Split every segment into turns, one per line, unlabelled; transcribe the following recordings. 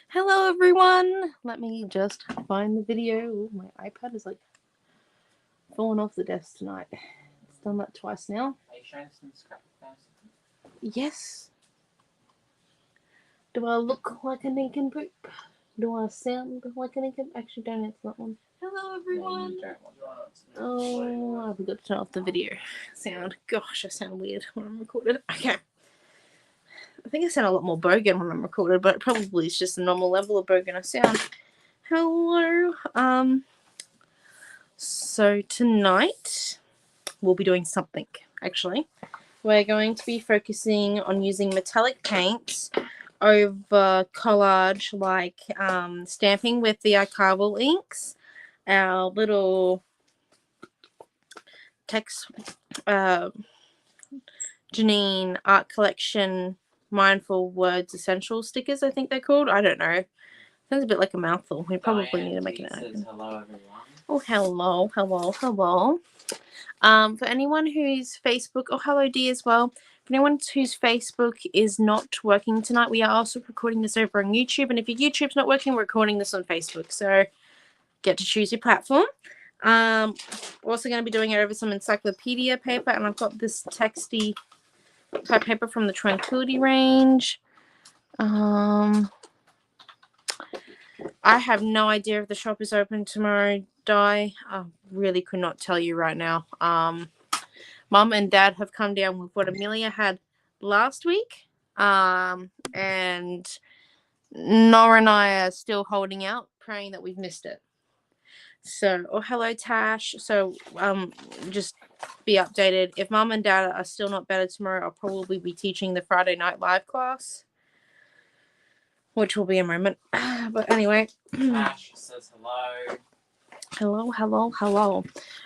Hello everyone! Let me just find the video. Ooh, my iPad is like falling off the desk tonight. It's done that twice now.
Are you showing some scrap first?
Yes. Do I look like a nincompoop? Do I sound like a nincompoop? Actually, don't answer that one. Hello everyone! Oh, I forgot to turn off the video sound. Gosh, I sound weird when I'm recorded. Okay. I think I sound a lot more bogan when I'm recorded, but it probably is just a normal level of bogan I sound. Hello. So tonight we'll be doing something, actually. We're going to be focusing on using metallic paints over collage, like stamping with the archival inks, our little text Janine Art Collection Mindful Words Essential stickers, I think they're called. I don't know. Sounds a bit like a mouthful. We probably need to make it open.
Hello, everyone.
Oh, hello. For anyone whose Facebook, oh, hello, D as well. For anyone whose Facebook is not working tonight, we are also recording this over on YouTube. And if your YouTube's not working, we're recording this on Facebook. So get to choose your platform. We're also going to be doing it over some encyclopedia paper. And I've got this texty type paper from the Tranquility range. I have no idea if the shop is open tomorrow, Di. I really could not tell you right now. Mum and Dad have come down with what Amelia had last week. And Nora and I are still holding out, praying that we've missed it. So, oh, hello, Tash. So, just be updated. If Mum and Dad are still not better tomorrow, I'll probably be teaching the Friday night live class, which will be a moment. But anyway.
Tash says hello.
Hello.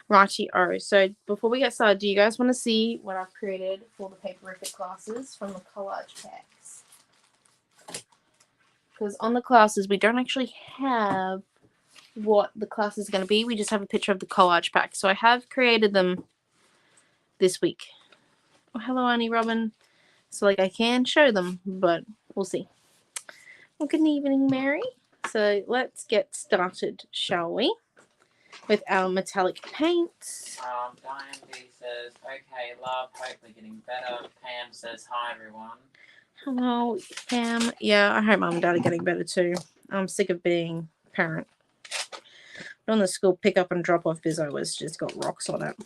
Righty-o. So before we get started, do you guys want to see what I've created for the paperific classes from the collage packs? Because on the classes, we don't actually have what the class is going to be. We just have a picture of the collage pack. So I have created them this week. Oh, hello, Annie Robin. So, like, I can show them, but we'll see. Well, good evening, Mary. So let's get started, shall we? With our metallic paints.
Diane D says, okay, love, hope they're getting better. Pam says, hi, everyone.
Hello, Pam. Yeah, I hope Mum and Dad are getting better too. I'm sick of being a parent. On the school pick up and drop off bizzo was just got rocks on it.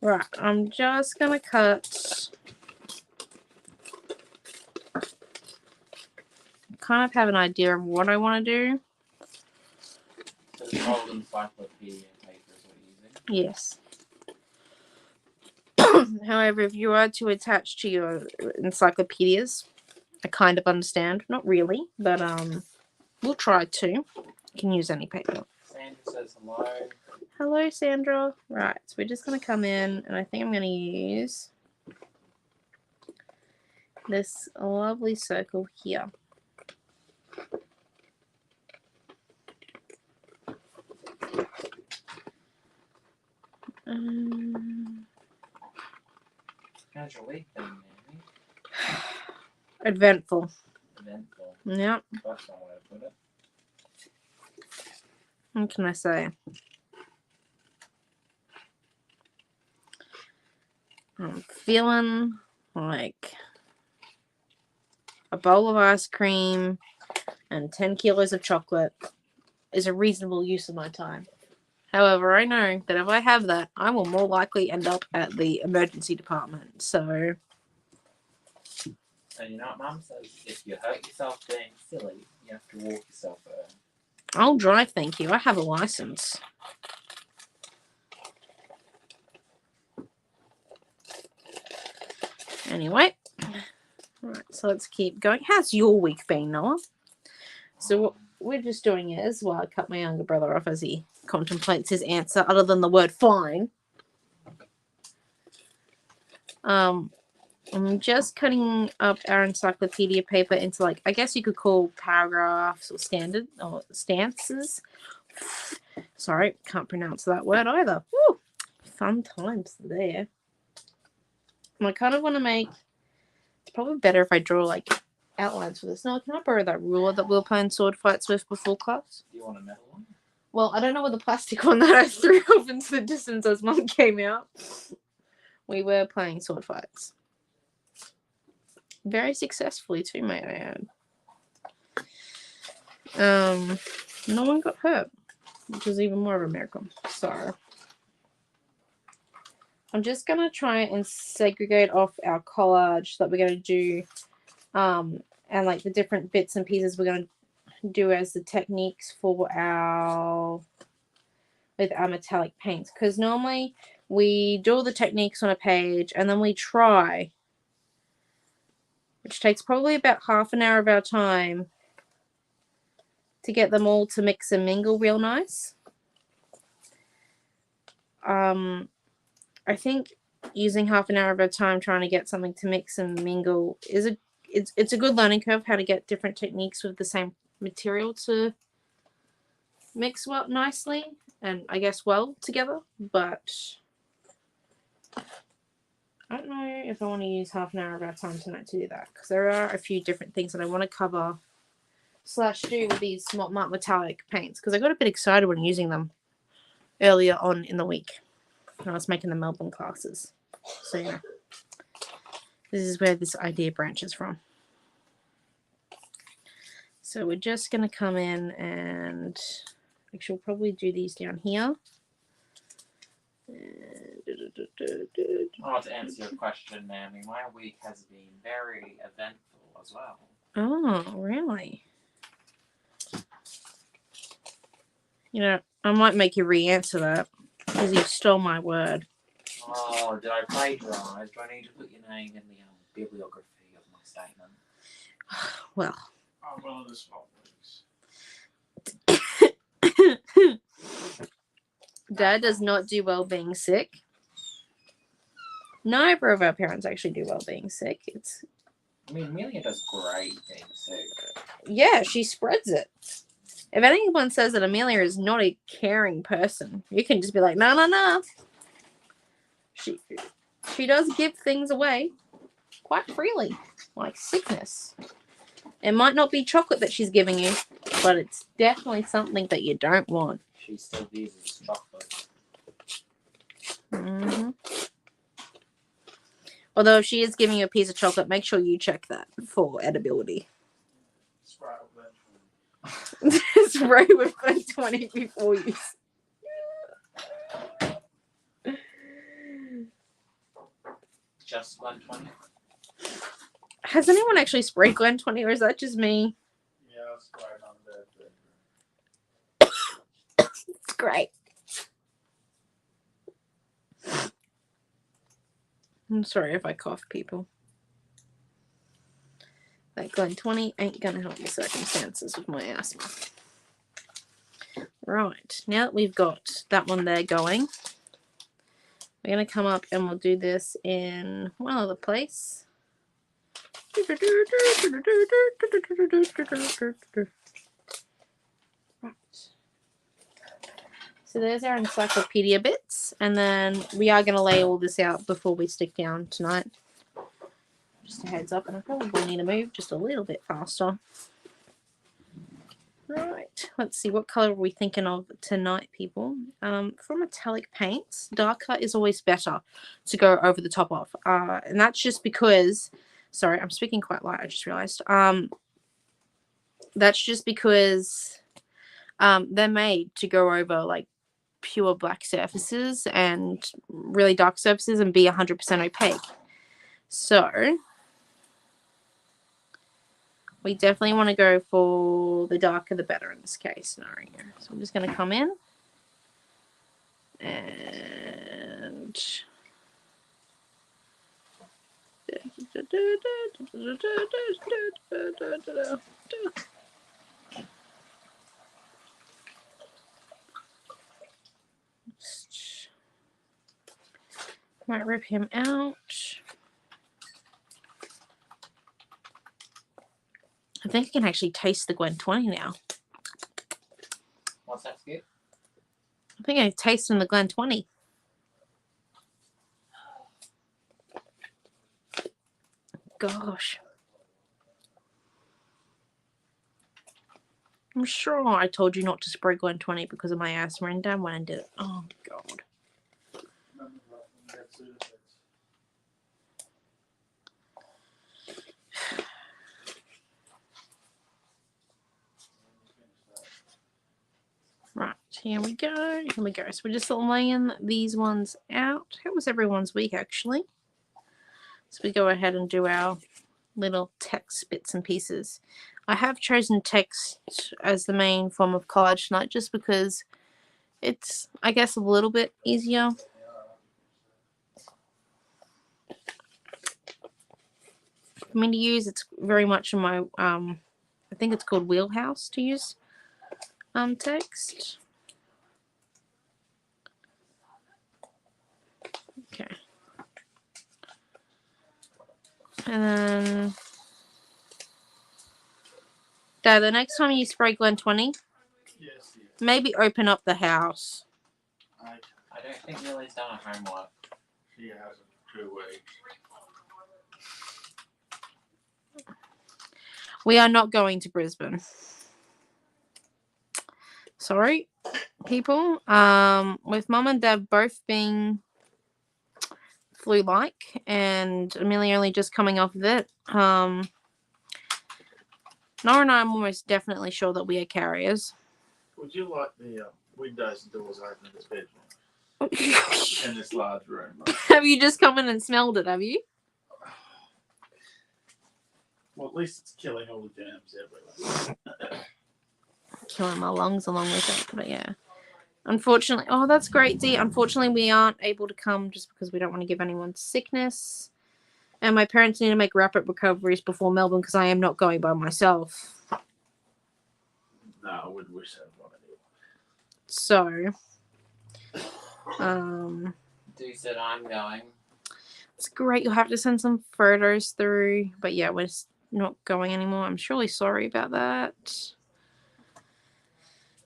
Right, I'm just gonna cut. Kind of have an idea of what I want to do.
So the old encyclopedia paper is what you're using?
Yes. However, if you are to attach to your encyclopedias, I kind of understand. Not really, but we'll try to. You can use any paper.
Sandra says hello.
Hello, Sandra. Right, so we're just going to come in, and I think I'm going to use this lovely circle here.
How's your week been, Mary?
Eventful.
Eventful.
Yep.
That's one way to put it.
What can I say? I'm feeling like a bowl of ice cream and 10 kilos of chocolate is a reasonable use of my time. However, I know that if I have that, I will more likely end up at the emergency department. So
you know what Mum says? If you hurt yourself being silly, you have to walk yourself home.
I'll drive, thank you. I have a license. Anyway. Right, so let's keep going. How's your week been, Noah? So what we're just doing is, well, I cut my younger brother off as he contemplates his answer, other than the word fine. I'm just cutting up our encyclopedia paper into, like, I guess you could call paragraphs or standard or stances. Sorry, can't pronounce that word either. Woo! Fun times there. And I kind of want to make, it's probably better if I draw like outlines for this. No, can I borrow that ruler that we were playing sword fights with before class?
Do you want a metal one?
Well, I don't know what the plastic one that I threw off into the distance as Mum came out. We were playing sword fights. Very successfully too, may I add. No one got hurt, which is even more of a miracle. So I'm just gonna try and segregate off our collage that we're gonna do, and like the different bits and pieces we're gonna do as the techniques for our metallic paints, because normally we do all the techniques on a page and then we try, which takes probably about half an hour of our time to get them all to mix and mingle real nice. I think using half an hour of our time trying to get something to mix and mingle is it's a good learning curve, how to get different techniques with the same material to mix well nicely and I guess well together. But I don't know if I want to use half an hour of our time tonight to do that, because there are a few different things that I want to cover / do with these matte metallic paints, because I got a bit excited when using them earlier on in the week when I was making the Melbourne classes. So yeah, this is where this idea branches from. So we're just going to come in and actually we'll probably do these down here.
Oh, to answer your question, Naomi, my week has been very eventful as well.
Oh, really? You know, I might make you re-answer that because you stole my word.
Oh, did I plagiarise? Do I need to put your name in the bibliography of my statement?
Well.
I'm one of the small things.
Dad does not do well being sick. Neither of our parents actually do well being sick.
I mean, Amelia does great being sick.
Yeah, she spreads it. If anyone says that Amelia is not a caring person, you can just be like, no. She does give things away quite freely, like sickness. It might not be chocolate that she's giving you, but it's definitely something that you don't want.
She still uses chocolate.
Mm-hmm. Although if she is giving you a piece of chocolate, make sure you check that for edibility. Spray with Glen 20 before use.
Just Glen 20?
Has anyone actually sprayed Glen 20, or is that just me?
Yeah, I'll spray it on that.
It's great. I'm sorry if I cough, people. That Glen 20 ain't gonna help the circumstances with my asthma. Right, now that we've got that one there going, we're gonna come up and we'll do this in one other place. Right. So there's our encyclopedia bits, and then we are going to lay all this out before we stick down tonight. Just a heads up, and I probably need to move just a little bit faster. Right, let's see, what color are we thinking of tonight, people? For metallic paints, darker is always better to go over the top of. And that's just because, sorry, I'm speaking quite light, I just realized. That's just because they're made to go over like pure black surfaces and really dark surfaces and be 100% opaque. So we definitely want to go for the darker the better in this case scenario. So I'm just going to come in and might rip him out. I think I can actually taste the Glen 20 now.
What's that, Skip?
I think I'm tasting the Glen 20. Gosh. I'm sure I told you not to spray Glen 20 because of my asthma, and Dad went and did it. Oh, God.
Remember that when we had Sudafed?
Right, here we go. Here we go. So we're just laying these ones out. How was everyone's week, actually? So we go ahead and do our little text bits and pieces. I have chosen text as the main form of collage tonight just because it's, I guess, a little bit easier. For me to use, it's very much in my, I think it's called wheelhouse to use text. Okay. And then, Dad, the next time you spray Glen 20,
Yes, yes.
maybe open up the house.
I
don't think Lily's done her homework.
She hasn't 2 weeks.
We are not going to Brisbane. Sorry, people. With Mum and Dad both being flu-like and Amelia only just coming off of it, Nora and I am almost definitely sure that we are carriers.
Would you like the windows and doors open in this bedroom? In this large room? Right?
Have you just come in and smelled it, have you?
Well, at least it's killing all the germs everywhere.
Killing my lungs along with it, but yeah. Unfortunately, oh, that's great, Dee. Unfortunately, we aren't able to come just because we don't want to give anyone sickness. And my parents need to make rapid recoveries before Melbourne because I am not going by myself.
No, I would wish that one anyway.
So,
Dee said I'm going.
it's great. You'll have to send some photos through. But yeah, we're not going anymore. I'm surely sorry about that.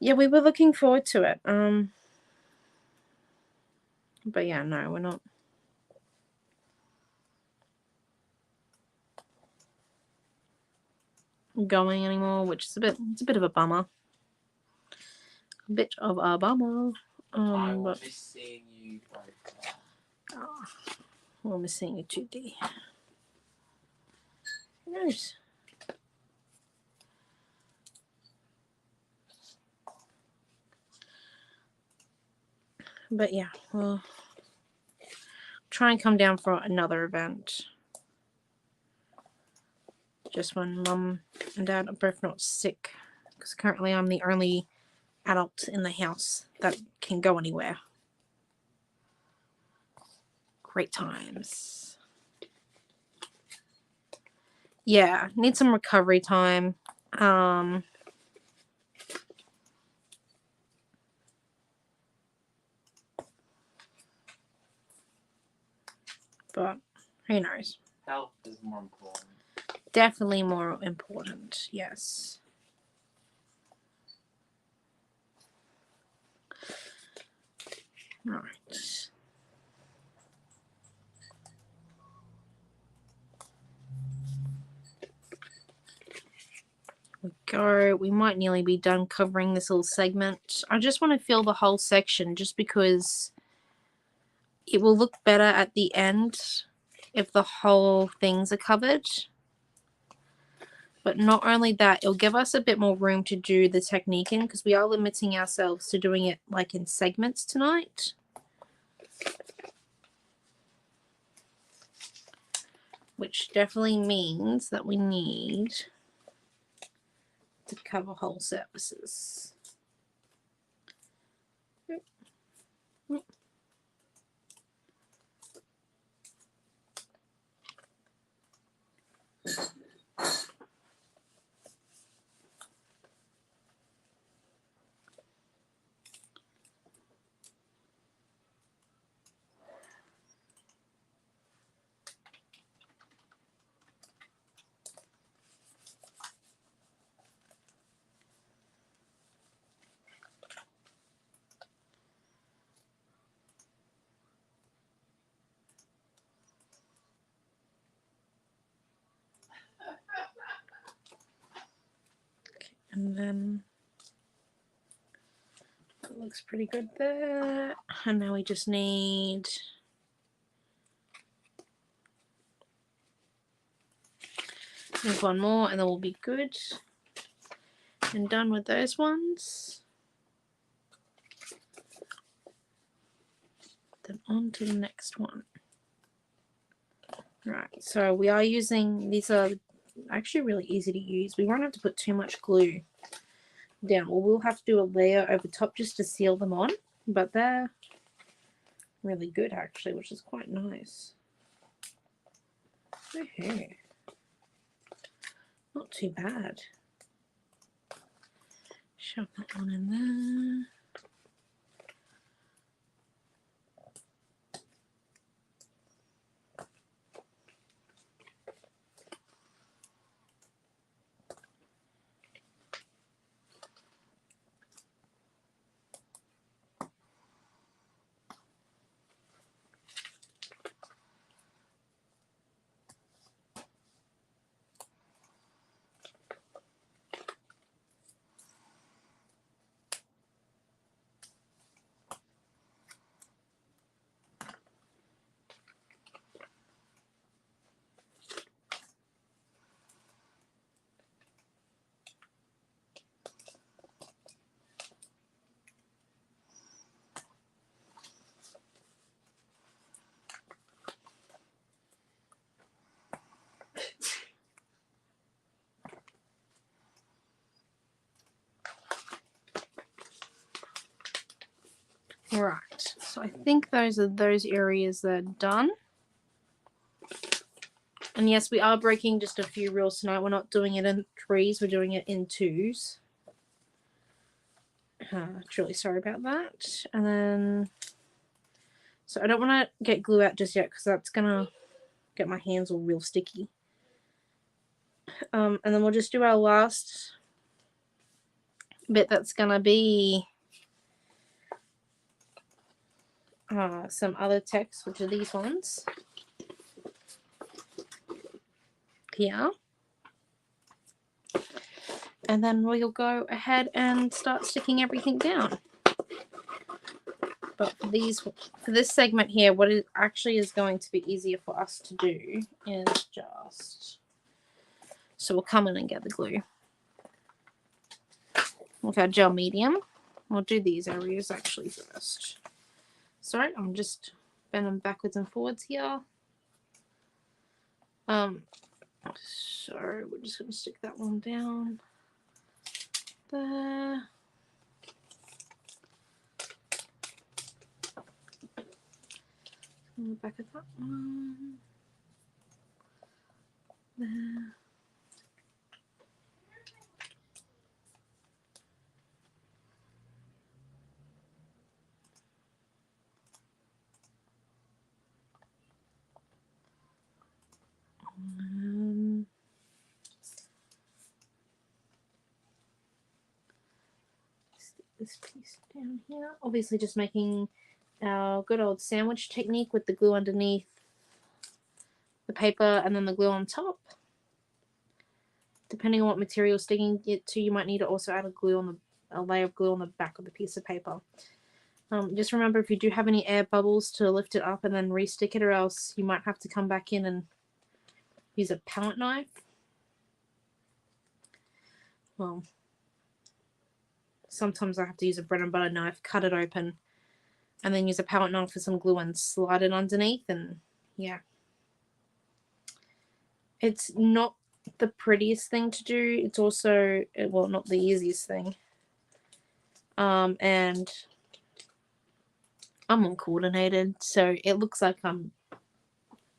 Yeah, we were looking forward to it. But yeah, no, we're not. Going anymore, which is it's a bit of a bummer. A bit of a bummer.
I will
But
miss seeing you both.
oh, we'll miss seeing you too, Dee. Who knows? But yeah, we'll try and come down for another event. Just when Mum and Dad are both not sick. Because currently I'm the only adult in the house that can go anywhere. Great times. Yeah, need some recovery time. But who knows?
Health is more important.
Definitely more important, yes. Alright. We go. We might nearly be done covering this little segment. I just want to fill the whole section just because it will look better at the end if the whole things are covered. But not only that, it'll give us a bit more room to do the technique in because we are limiting ourselves to doing it like in segments tonight. Which definitely means that we need to cover whole services. And then looks pretty good there. And now we just need one more and then we'll be good and done with those ones. Then on to the next one. Right, so we are using, these are actually really easy to use. We won't have to put too much glue down. Well, we'll have to do a layer over top just to seal them on, but they're really good actually, which is quite nice. Okay. Not too bad. Shove that one in there. Right, so I think those are those areas that are done. And yes, we are breaking just a few rules tonight. We're not doing it in 3s, we're doing it in 2s. Truly sorry about that. And then, so I don't want to get glue out just yet because that's going to get my hands all real sticky. And then we'll just do our last bit that's going to be some other text, which are these ones here. And then we'll go ahead and start sticking everything down. But for this segment here, what it actually is going to be easier for us to do is just, so we'll come in and get the glue. With our gel medium, we'll do these areas actually first. Sorry, I'm just bending backwards and forwards here. So we're just going to stick that one down there. On the back of that one. There. Stick this piece down here. Obviously just making our good old sandwich technique with the glue underneath the paper and then the glue on top. Depending on what material you're sticking it to, you might need to also add a layer of glue on the back of the piece of paper. Just remember, if you do have any air bubbles, to lift it up and then re-stick it, or else you might have to come back in and use a palette knife. Well, sometimes I have to use a bread and butter knife, cut it open, and then use a palette knife for some glue and slide it underneath, and yeah. It's not the prettiest thing to do. It's also, well, not the easiest thing. And I'm uncoordinated, so it looks like I'm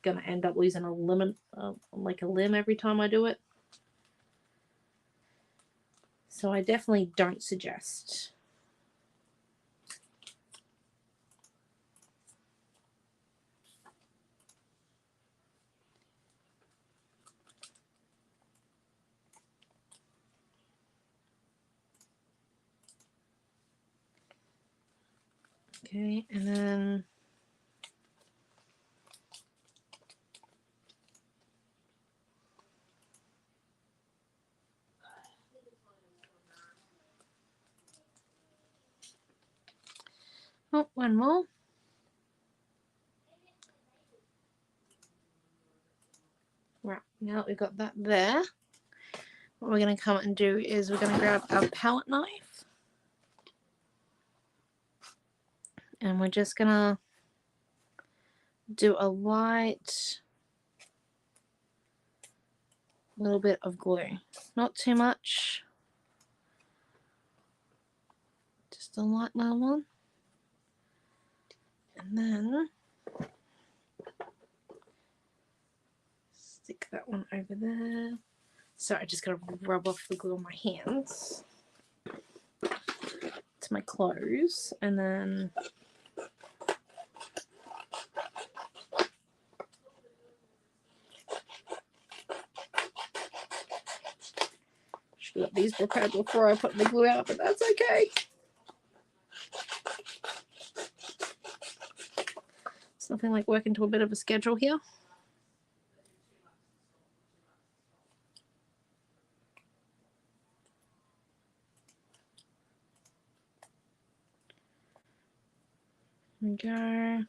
gonna end up losing a limb, like a limb every time I do it. So I definitely don't suggest. Okay, and then Oh, one more. Right, now that we've got that there, what we're going to come and do is we're going to grab our palette knife. And we're just going to do a light little bit of glue. Not too much. Just a light little one. And then stick that one over there. So I just gotta rub off the glue on my hands to my clothes, and then should have got these prepared before I put the glue out, but that's okay. It's nothing like working to a bit of a schedule here. There we go.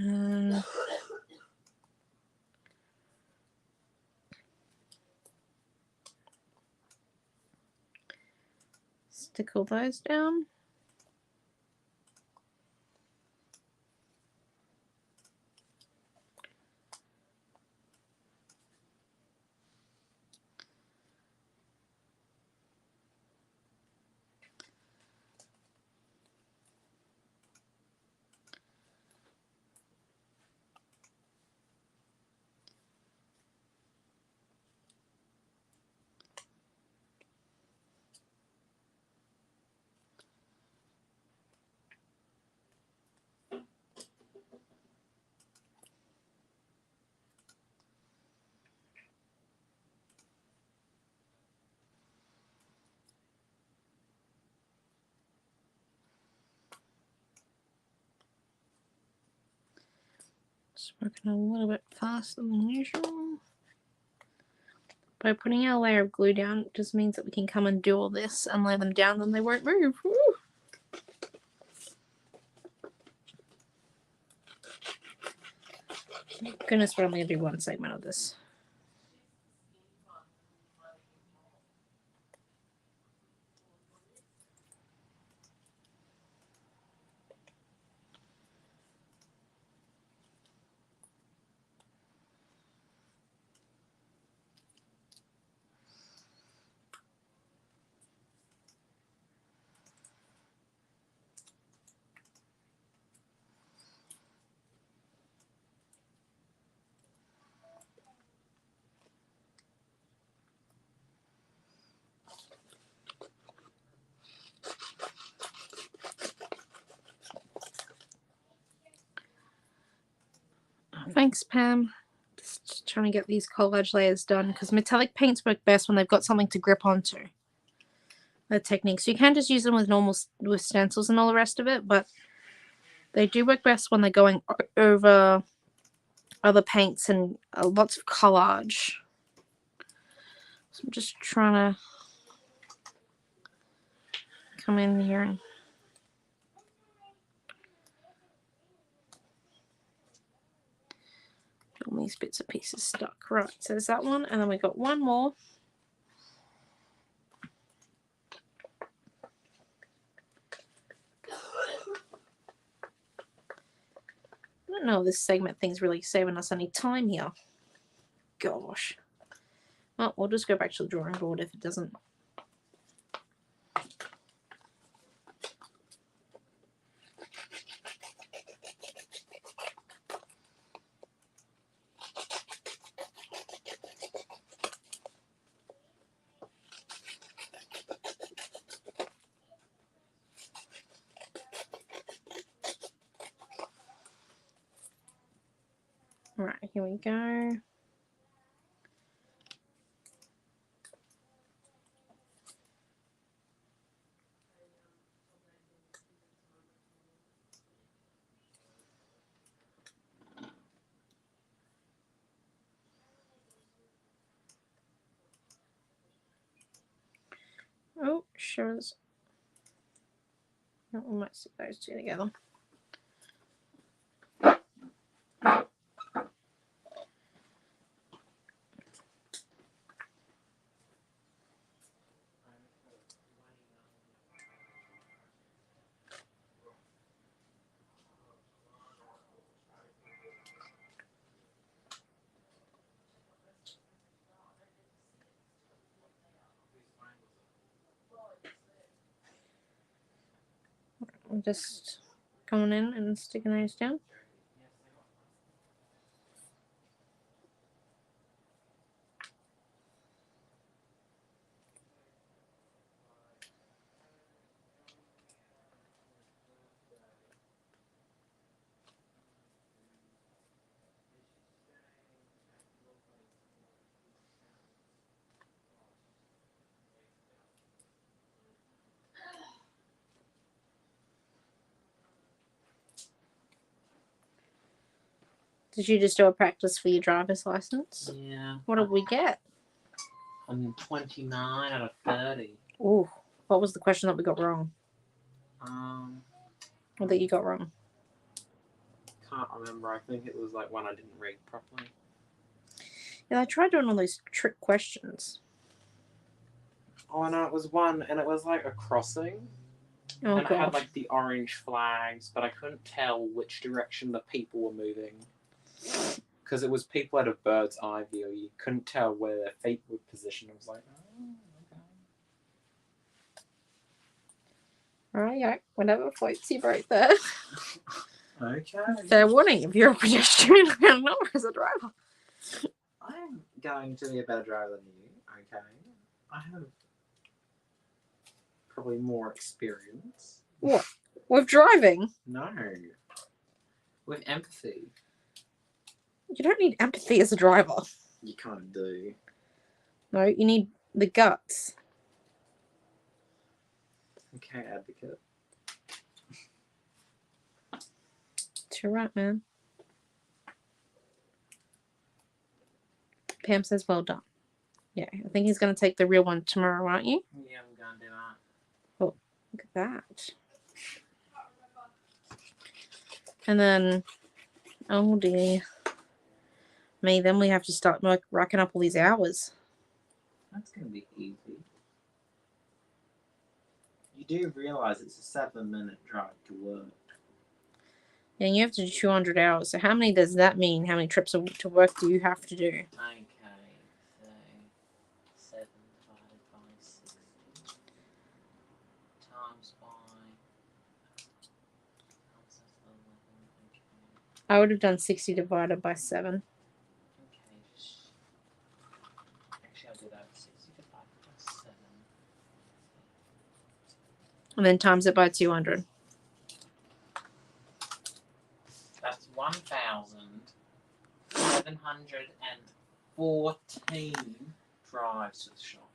And stick all those down. Just working a little bit faster than usual. By putting our layer of glue down, it just means that we can come and do all this and lay them down, then they won't move. Woo! Goodness, we're only going to do one segment of this. Thanks, Pam. Just trying to get these collage layers done because metallic paints work best when they've got something to grip onto. The techniques. You can just use them with stencils and all the rest of it, but they do work best when they're going over other paints and lots of collage. So I'm just trying to come in here and get all these bits and pieces stuck. Right, so there's that one, and then we got one more. I don't know if this segment thing's really saving us any time here. Gosh. Well, we'll just go back to the drawing board if it doesn't. Right, here we go. sure it's... we might stick those two together. I'm just going in and sticking those down. Did you just do a practice for your driver's license?
Yeah.
What did we get?
I'm 29 out of 30.
Ooh, what was the question that we got wrong? Or that you got wrong?
Can't remember. I think it was like one I didn't read properly.
Yeah, I tried doing all those trick questions.
Oh no, it was one, and it was like a crossing.
Oh,
and it had
gosh.
like the orange flags, but I couldn't tell which direction the people were moving. Because it was people at a bird's eye view. You couldn't tell where their feet were positioned. I was like, oh, okay.
Alright, yeah, whatever floats your boat there.
Okay.
Fair warning, if you're a pedestrian, I'm not as a driver.
I'm going to be a better driver than you, okay? I have probably more experience.
What? With driving?
No. With empathy.
You don't need empathy as a driver.
You kind of do.
No, you need the guts.
Okay, advocate.
It's your right, man. Pam says, well done. Yeah, I think he's going to take the real one tomorrow, aren't you?
Yeah, I'm going to do that.
Oh, look at that. And then, oh dear. Me, then we have to start racking up all these hours.
That's going to be easy. You do realise it's a 7-minute drive to work.
Yeah, and you have to do 200 hours. So how many does that mean? How many trips to work do you have to do?
Okay, so 7 divided by 60 times by...
I would have done 60 divided by 7.
Okay, actually I'll do that. 60 divided by 7.
And then times it by 200.
That's 1,714 drives to the shop.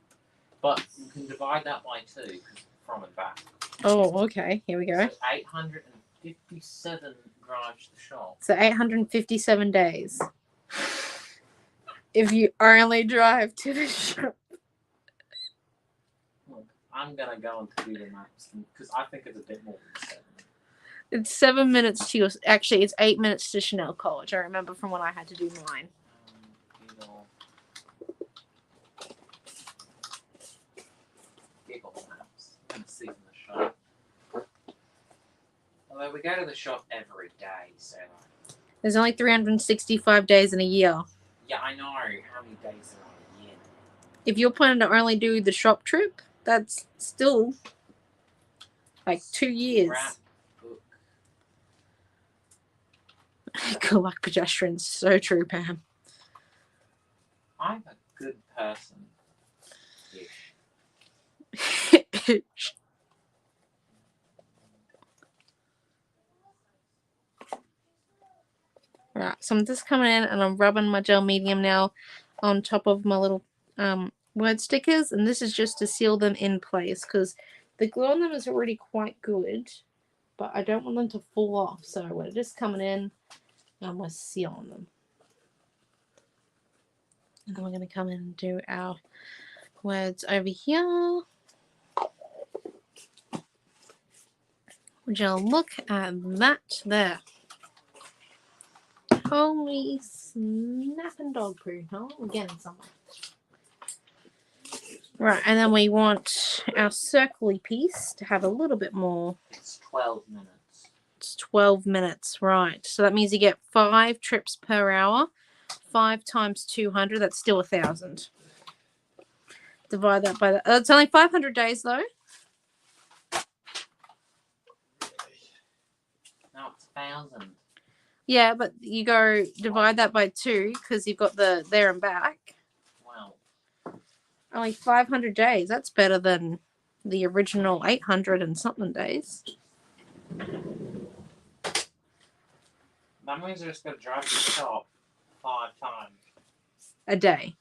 But you can divide that by 2 because from and back.
Oh, okay. Here we go.
So 857 drives to the shop.
So 857 days. If you only drive to the shop.
Look, I'm going to go on to Google Maps because I think it's a bit more than 7.
It's 7 minutes to your... Actually, it's 8 minutes to Chanel College. I remember from when I had to do mine.
Google Maps. And see in the shop. Although we go to the shop every day, so...
There's only 365 days in a year.
Yeah, I know how many days there are in a year.
If you're planning to only do the shop trip, that's still like 2 years.
Scrapbook.
Good luck, pedestrians. So true, Pam.
I'm a good person. Ish.
Right, so I'm just coming in and I'm rubbing my gel medium now on top of my little word stickers, and this is just to seal them in place because the glue on them is already quite good, but I don't want them to fall off, so we're just coming in and we're sealing them. And then we're going to come in and do our words over here. Would you look at that there? Holy snapping dog poo. Oh, we're getting somewhere. Right, and then we want our circly piece to have a little bit more.
It's 12 minutes.
It's 12 minutes, right. So that means you get 5 trips per hour. 5 times 200, that's still 1,000. Divide that by that. It's only 500 days, though.
No, it's 1,000.
Yeah, but you go divide that by 2 because you've got the there and back.
Wow.
Only 500 days. That's better than the original 800 and something days.
That means you're just going to drive to the shop 5 times.
A day.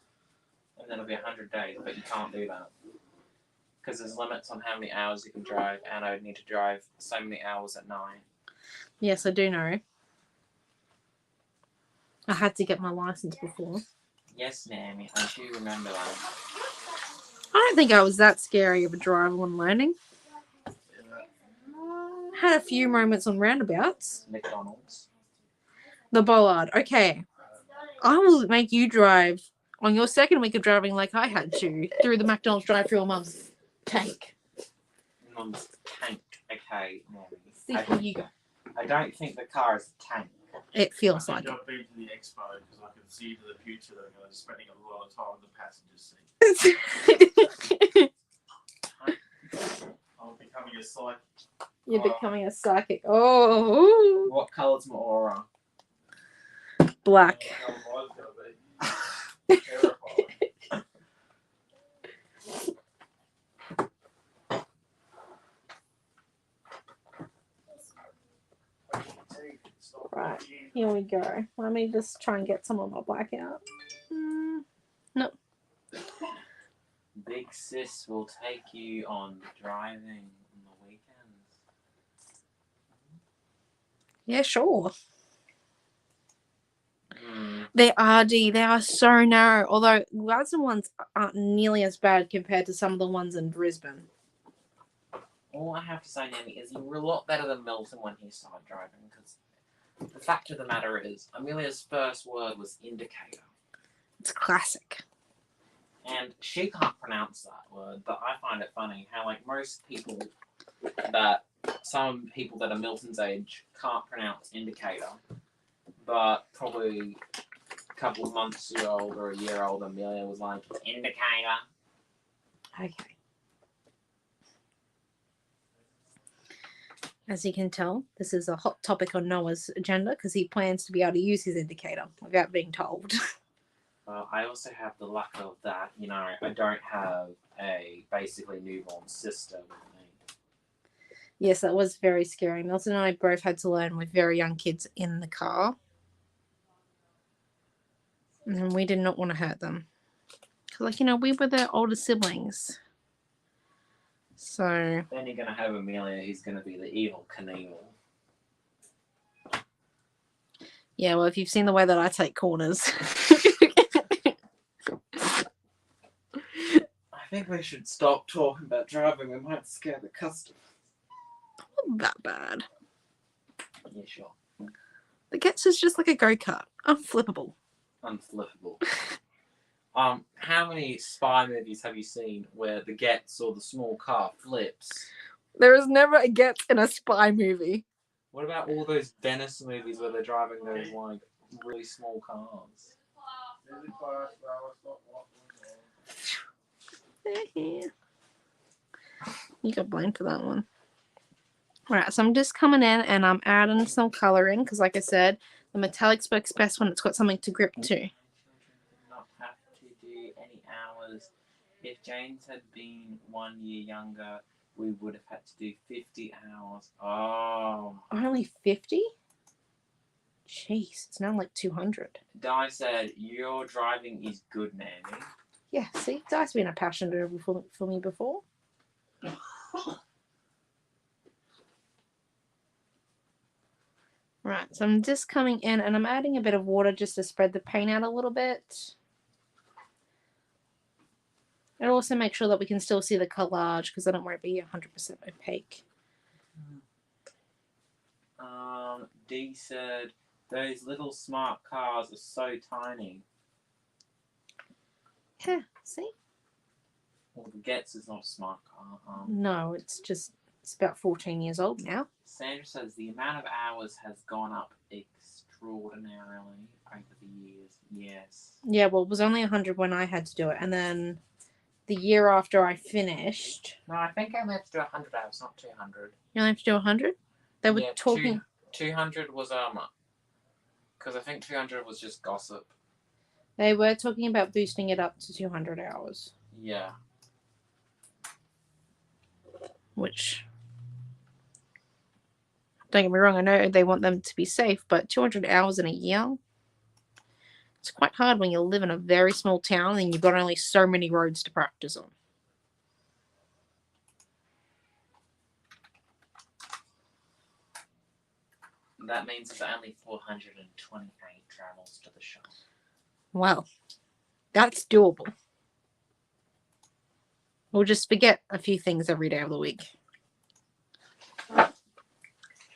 And then it'll be 100 days, but you can't do that. Because there's limits on how many hours you can drive, and I would need to drive so many hours at night.
Yes, I do know. I had to get my license before.
Yes, Naomi, I do remember that.
I don't think I was that scary of a driver when learning. Had a few moments on roundabouts.
McDonald's.
The bollard. Okay. I will make you drive on your second week of driving like I had to through the McDonald's drive-thru on Mum's tank.
Mum's tank. Okay, Naomi.
See where you go.
I don't think the car is a tank.
It feels
I
like
think
it.
I've been to the expo because I can see into the future that I'm going to be spending a lot of time in the passenger seat. I'm becoming a psychic.
You're becoming a psychic. Oh.
What colour's my aura?
Black.
Mine's going to be terrifying.
Right. Here we go. Let me just try and get some of my black out. No.
Big sis will take you on driving on the weekends.
Yeah, sure.
Mm.
They are, Dee. They are so narrow. Although Gladstone ones aren't nearly as bad compared to some of the ones in Brisbane.
All I have to say, Nanny, is you were a lot better than Milton when he started driving, because the fact of the matter is, Amelia's first word was indicator.
It's classic.
And she can't pronounce that word, but I find it funny how, like, most people that, some people that are Milton's age can't pronounce indicator, but probably a couple of months old or a year old, Amelia was like, indicator.
Okay. As you can tell, this is a hot topic on Noah's agenda because he plans to be able to use his indicator without being told.
Well, I also have the luck of that, you know, I don't have a basically newborn sister with me.
Yes, that was very scary. Milton and I both had to learn with very young kids in the car. And we did not want to hurt them. Because, like, you know, we were their older siblings. So...
Then you're going to have Amelia, who's going to be the evil Knievel.
Yeah, well, if you've seen the way that I take corners...
I think we should stop talking about driving. We might scare the customers.
Not that bad.
Yeah, sure.
The Getz is just like a go-kart. Unflippable.
Unflippable. How many spy movies have you seen where the Getz or the small car flips?
There is never a Getz in a spy movie.
What about all those Venice movies where they're driving those, like, really small cars?
You got blamed for that one. Alright, so I'm just coming in and I'm adding some color in because, like I said, the metallics works best when it's got something to grip to.
Not have to do any hours. If James had been 1 year younger, we would have had to do 50 hours. Oh.
Only 50? Jeez, it's now like 200.
Di said, your driving is good, Nanny.
Yeah, see, Di's been a passion for me before. Right, so I'm just coming in and I'm adding a bit of water just to spread the paint out a little bit. And also make sure that we can still see the collage because I don't want it to be 100% opaque.
D said, those little smart cars are so tiny.
Yeah, see?
Well, the Getz is not a smart car.
No, it's about 14 years old now.
Sandra says the amount of hours has gone up extraordinarily over the years. Yes.
Yeah, well, it was only 100 when I had to do it, and then the year after I finished...
No, I think I only have to do 100 hours, not 200.
You only have to do 100? They were talking...
200 was, because I think 200 was just gossip.
They were talking about boosting it up to 200 hours.
Yeah.
Which... Don't get me wrong, I know they want them to be safe, but 200 hours in a year? It's quite hard when you live in a very small town and you've got only so many roads to practice on.
That means there's only 428 travels to the shop.
Well, that's doable. We'll just forget a few things every day of the week.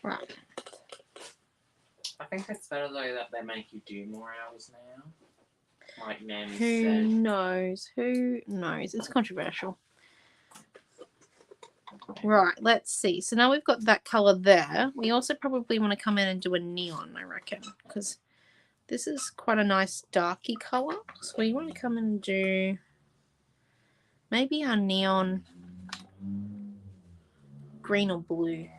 Right.
I think it's better though that they make you do more hours now. Like Nanny
Who
said.
knows? Who knows? It's controversial. Right, let's see. So now we've got that colour there. We also probably want to come in and do a neon, I reckon. Because this is quite a nice darky colour. So we want to come in and do maybe our neon green or blue.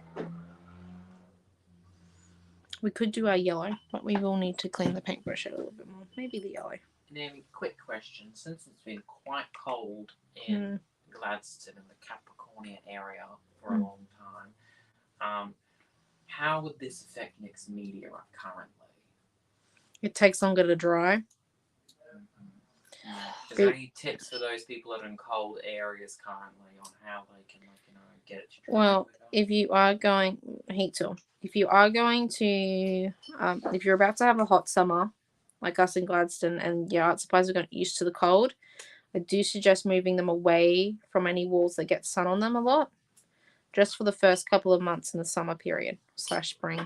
We could do our yellow, but we will need to clean the paintbrush out a little bit more. Maybe the yellow.
Naomi, quick question. Since it's been quite cold in Gladstone and the Capricornia area for a long time, how would this affect Nick's media currently?
It takes longer to dry.
Is there any tips for those people that are in cold areas currently on how they can, get it to dry?
Well, if you are going, heat tool. If you are going to, if you're about to have a hot summer, like us in Gladstone, and your art supplies are getting used to the cold, I do suggest moving them away from any walls that get sun on them a lot, just for the first couple of months in the summer period / spring.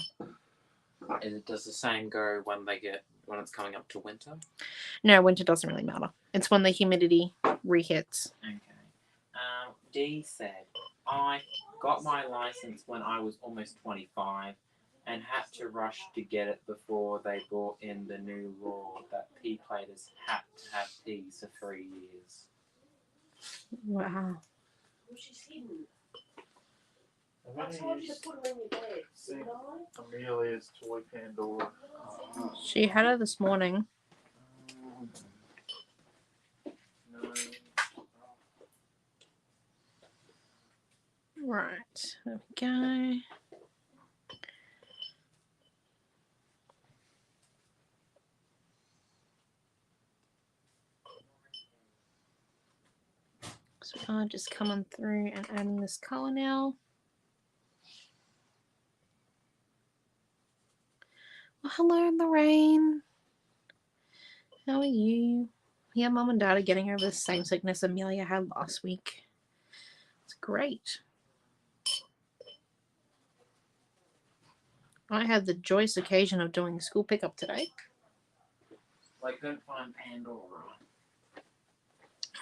Does the same go when it's coming up to winter?
No, winter doesn't really matter. It's when the humidity re-hits.
Okay. D said, I got my license when I was almost 25 and had to rush to get it before they brought in the new law that P-platers had to have Ps for 3 years.
Wow.
I told you to put them in your bed. See, Amelia's toy Pandora.
She had her this morning.
No.
Right, there we go. So I'm just coming through and adding this colour now. Well, hello, Lorraine. How are you? Yeah, Mum and Dad are getting over the same sickness Amelia had last week. It's great. I had the joyous occasion of doing school pickup today.
I couldn't find Pandora.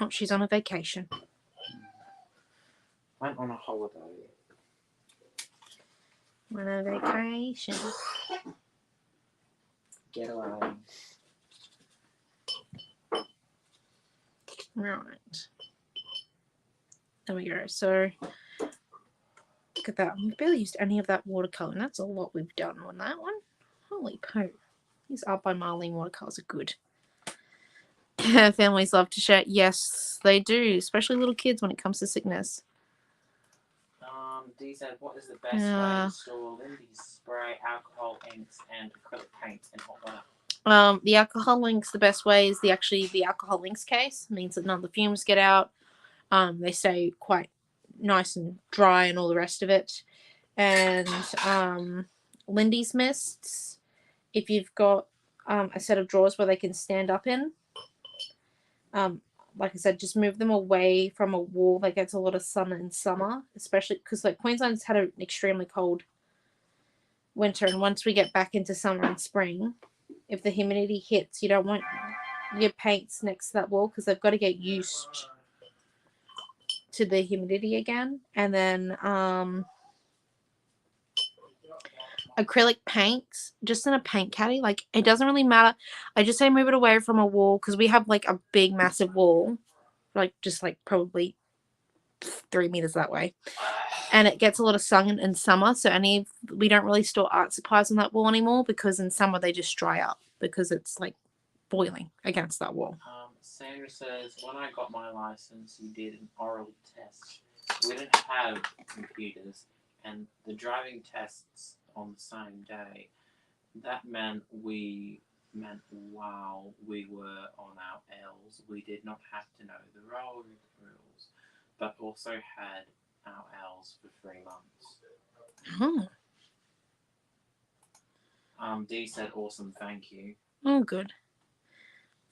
Oh, she's on a vacation.
Went on a holiday.
On a vacation.
Get away.
Right. There we go. So, look at that. We've barely used any of that watercolour, and that's a lot we've done on that one. Holy poo. These Art by Marlene watercolours are good. Families love to share. Yes, they do, especially little kids when it comes to sickness.
D said, what is the best way to store Lindy's spray, alcohol, inks, and acrylic paints in hot weather?
The alcohol inks, the best way is the alcohol inks case. It means that none of the fumes get out. They stay quite nice and dry and all the rest of it. And Lindy's mists, if you've got a set of drawers where they can stand up in, like I said, just move them away from a wall that gets a lot of sun in summer, especially because Queensland's had an extremely cold winter, and once we get back into summer and spring, if the humidity hits, you don't want your paints next to that wall because they've got to get used to the humidity again. And then acrylic paints, just in a paint caddy, like it doesn't really matter. I just say move it away from a wall because we have like a big massive wall, like just like probably 3 meters that way, and it gets a lot of sun in summer. So we don't really store art supplies on that wall anymore because in summer they just dry up because it's like boiling against that wall.
Sandra says, when I got my license, you did an oral test. We didn't have computers, and the driving tests on the same day. That meant while we were on our L's, we did not have to know the road rules, but also had our L's for 3 months. Dee said, awesome, thank you.
Oh, good.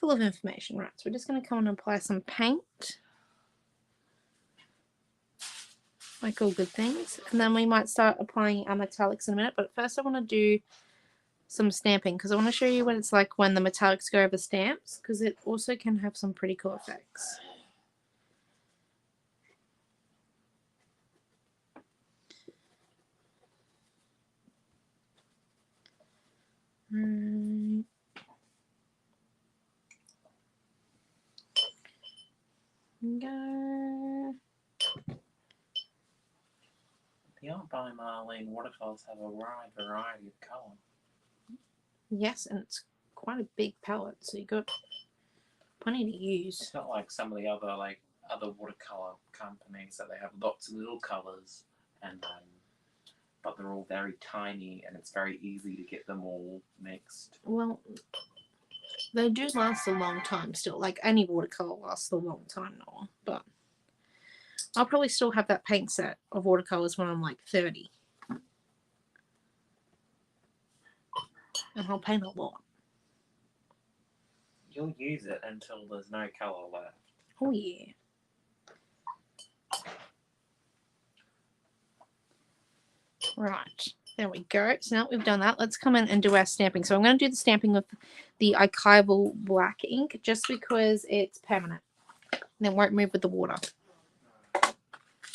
Full of information. Right, so we're just going to come and apply some paint. Like all good things. And then we might start applying our metallics in a minute. But first I want to do some stamping because I want to show you what it's like when the metallics go over stamps because it also can have some pretty cool effects. Go.
The Art by Marlene watercolors have a wide variety of colour.
Yes, and it's quite a big palette, so you got plenty to use.
It's not like some of the other watercolor companies that they have lots of little colours, and but they're all very tiny, and it's very easy to get them all mixed.
Well, they do last a long time still. Like any watercolor lasts a long time now, but I'll probably still have that paint set of watercolors when I'm like 30. And I'll paint a lot.
You'll use it until there's no colour left.
Oh yeah. Right. There we go. So now that we've done that, let's come in and do our stamping. So I'm going to do the stamping with the archival black ink just because it's permanent. And it won't move with the water.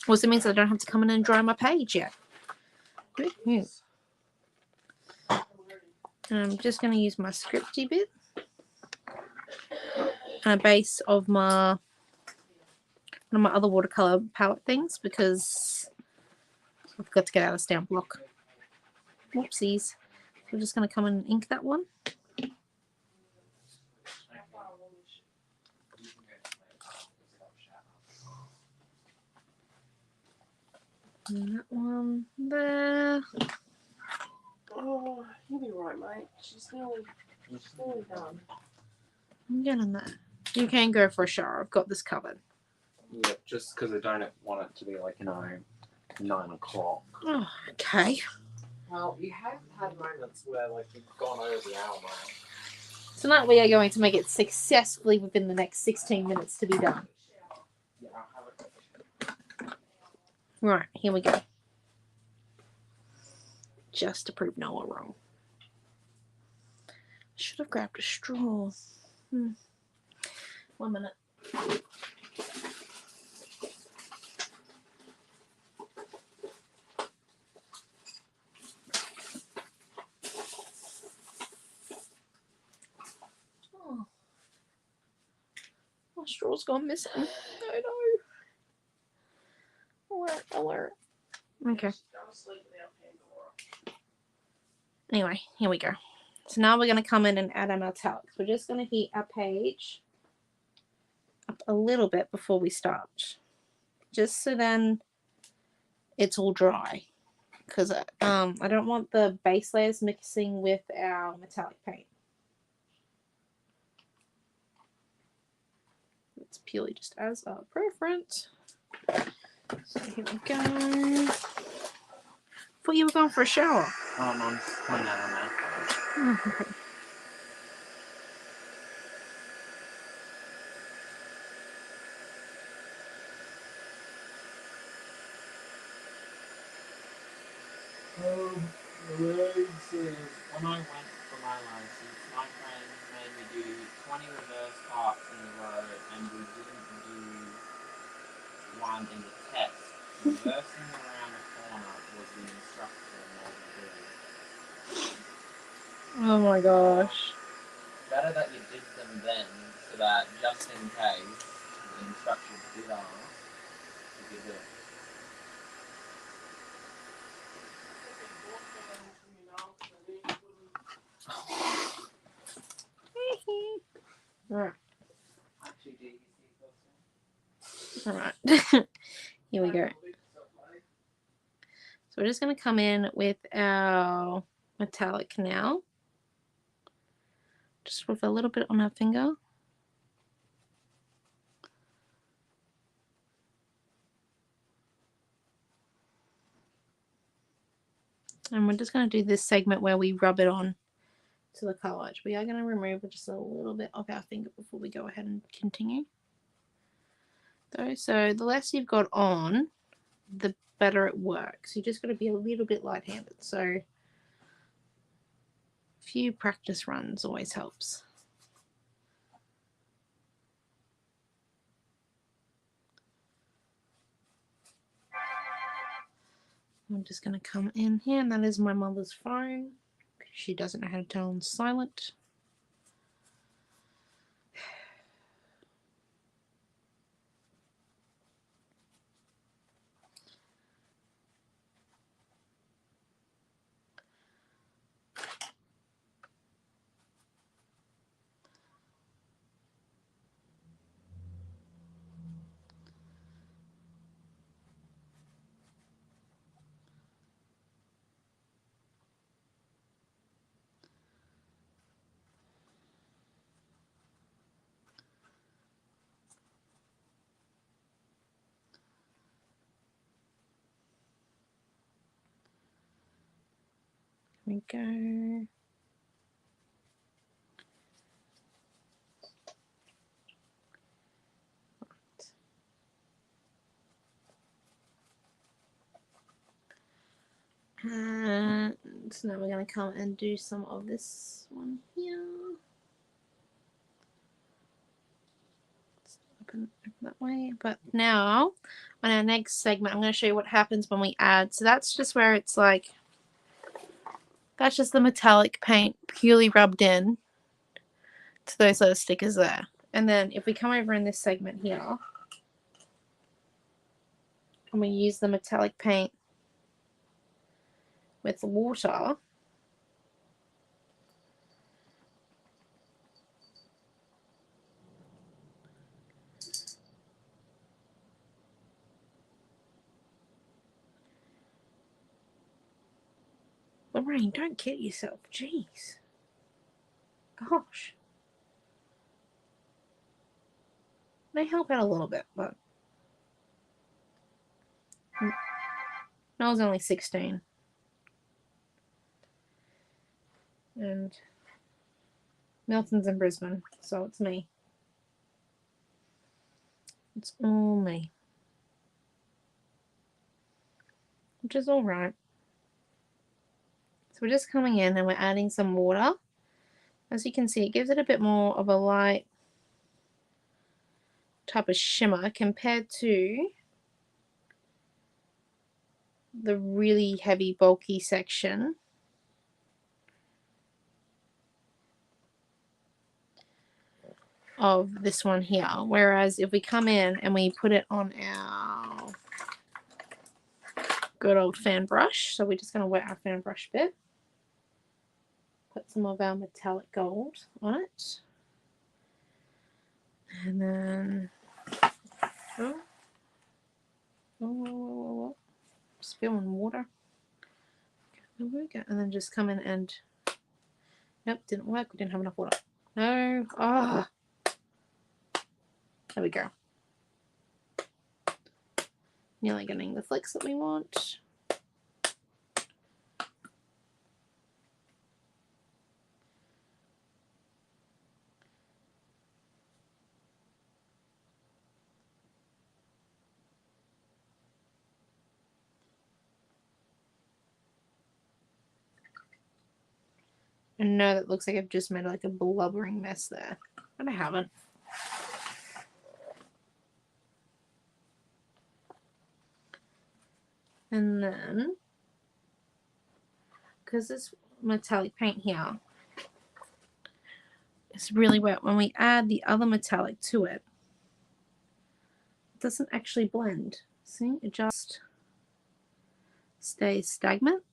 Also means I don't have to come in and dry my page yet. And I'm just going to use my scripty bit and a base of one of my other watercolor palette things because I've got to get out of stamp block. Whoopsies. So we're just going to come in and ink that one. And that one there.
Oh, you'll be right, mate. She's nearly done.
I'm getting there. You can go for a shower. I've got this covered.
Yeah, just because I don't want it to be like, 9 o'clock.
Oh, okay.
Well, you have had moments where, you've gone over the hour mark.
Tonight we are going to make it successfully within the next 16 minutes to be done.
Yeah, I'll have it.
Right, here we go. Just to prove Noah wrong. Should have grabbed a straw. 1 minute. Oh. My straw's gone missing. Oh no. Alert. Okay. Anyway, here we go. So now we're going to come in and add our metallics. We're just going to heat our page up a little bit before we start. Just so then it's all dry. Because I don't want the base layers mixing with our metallic paint. It's purely just as a preference. So here we go. Thought you were going for a shower.
Oh, no, I'm coming out on that.
Oh, okay.
Elaine says, when I went for my license, my friend made me do 20 reverse parks in a row, and we didn't do one in the test. Reversing around the corner was the instructor made me do.
Oh my gosh.
Better that you did them then, so that just in case the instructor did ask, you could do it.
Alright.
Actually, do you see those?
Alright. Here we go. So we're just going to come in with our metallic now. Just with a little bit on our finger. And we're just going to do this segment where we rub it on to the collage. We are going to remove just a little bit of our finger before we go ahead and continue. So the less you've got on, the better it works. You just got to be a little bit light-handed. So a few practice runs always helps. I'm just going to come in here, and that is my mother's phone. She doesn't know how to turn on silent. Here we go. And so now we're going to come and do some of this one here. Let's open that way. But now, on our next segment, I'm going to show you what happens when we add. So that's just where it's like, that's just the metallic paint purely rubbed in to those little stickers there. And then if we come over in this segment here, and we use the metallic paint with the water, Lorraine, don't kid yourself. Jeez. Gosh. They help out a little bit, but I was only 16. And Milton's in Brisbane, so it's me. It's all me. Which is alright. So we're just coming in and we're adding some water. As you can see, it gives it a bit more of a light type of shimmer compared to the really heavy, bulky section of this one here. Whereas if we come in and we put it on our good old fan brush, so we're just going to wet our fan brush bit. Put some of our metallic gold on it. And then, spilling water. There we go. And then just come in and, nope, didn't work. We didn't have enough water. No. Ah. There we go. Nearly getting the flicks that we want. And no, that looks like I've just made like a blubbering mess there. But I haven't. And then, because this metallic paint here is really wet, when we add the other metallic to it, it doesn't actually blend. See, it just stays stagnant,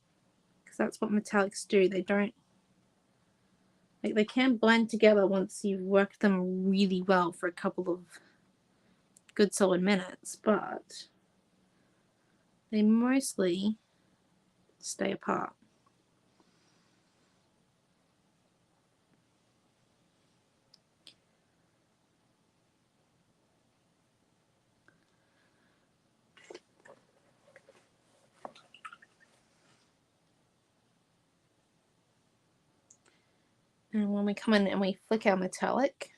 because that's what metallics do. They don't, like, they can blend together once you've worked them really well for a couple of good solid minutes, but they mostly stay apart. And when we come in and we flick our metallic,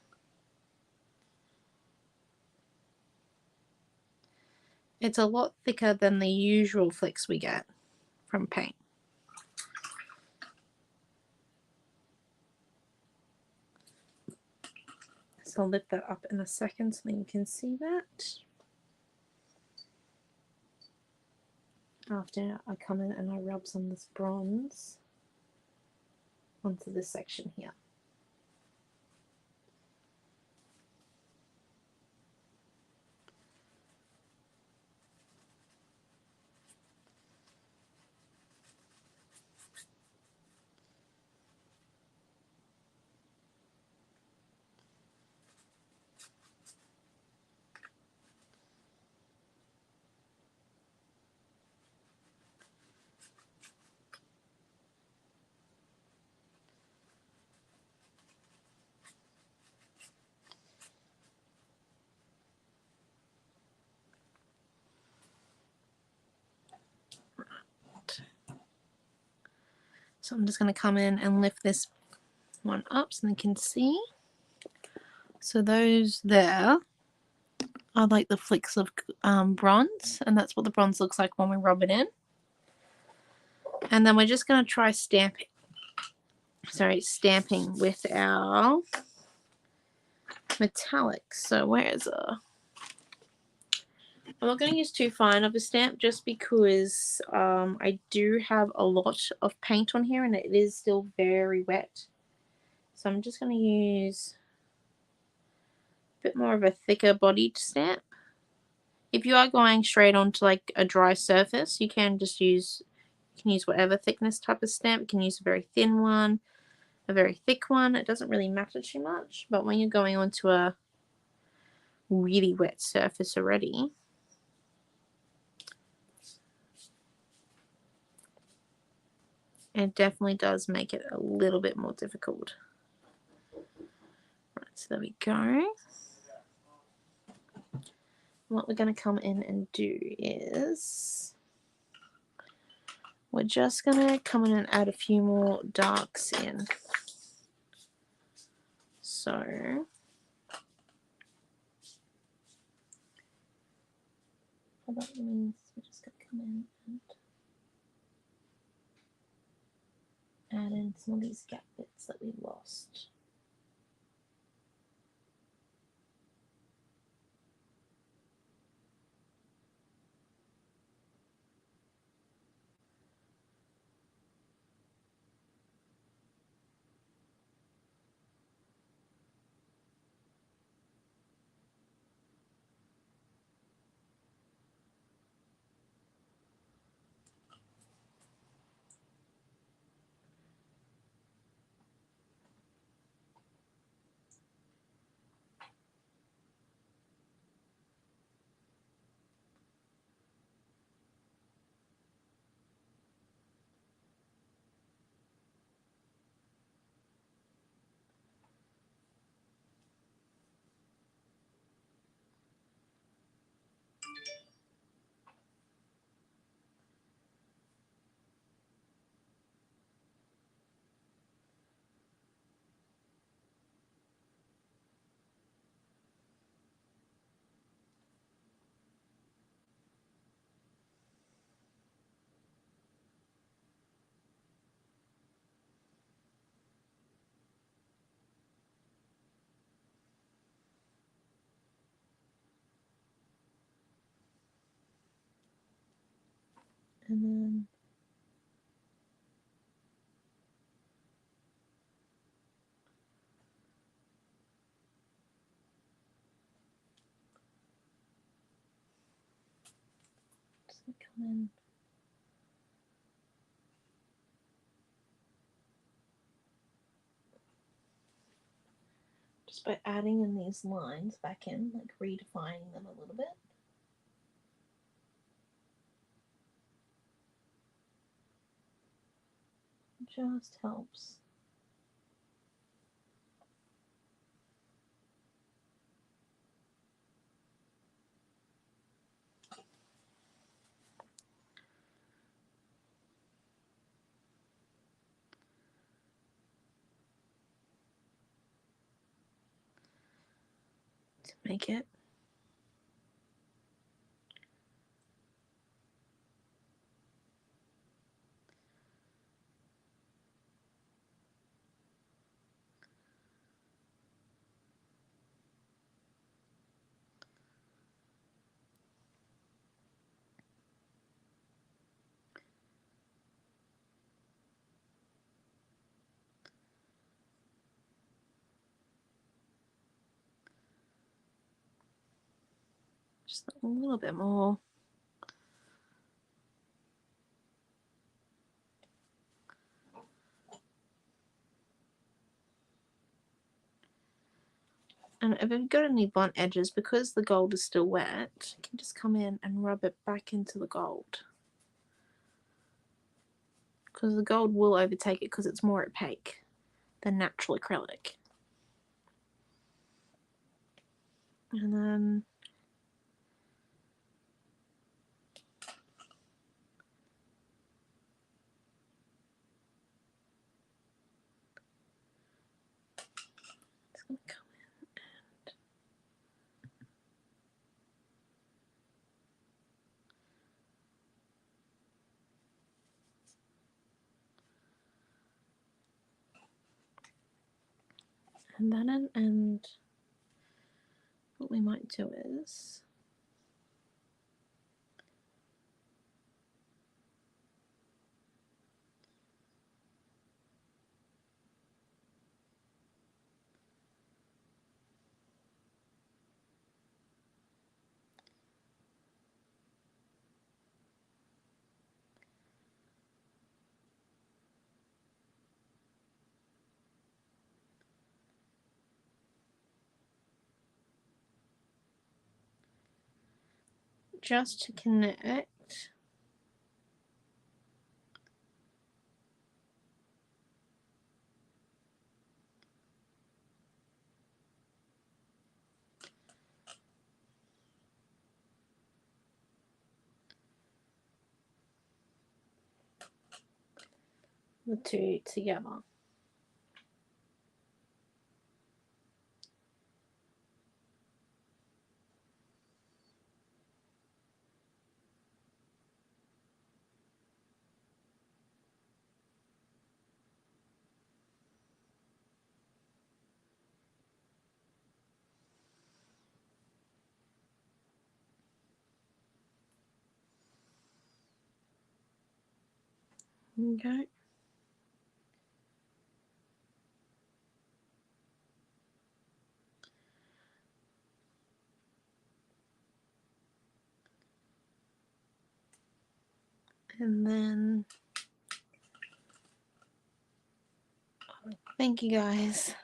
it's a lot thicker than the usual flicks we get from paint. So I'll lift that up in a second so that you can see that. After I come in and I rub some of this bronze onto this section here. So I'm just going to come in and lift this one up so you can see. So those there are like the flicks of bronze, and that's what the bronze looks like when we rub it in. And then we're just going to try stamping with our metallics. So where is I'm not going to use too fine of a stamp just because I do have a lot of paint on here and it is still very wet. So I'm just going to use a bit more of a thicker bodied stamp. If you are going straight onto like a dry surface, you can just use whatever thickness type of stamp. You can use a very thin one, a very thick one. It doesn't really matter too much. But when you're going onto a really wet surface already, it definitely does make it a little bit more difficult. Right, so there we go. What we're going to come in and do is we're just going to come in and add a few more darks in. So that means we're just going to come in and add in some of these gap bits that we lost. And then just gonna come in. Just by adding in these lines back in, like redefining them a little bit. Just helps. To make it just a little bit more. And if you've got any blunt edges, because the gold is still wet, you can just come in and rub it back into the gold. Because the gold will overtake it because it's more opaque than natural acrylic. And then it's going to come in. And then, and what we might do is just to connect. The two together. Okay. And then thank you guys.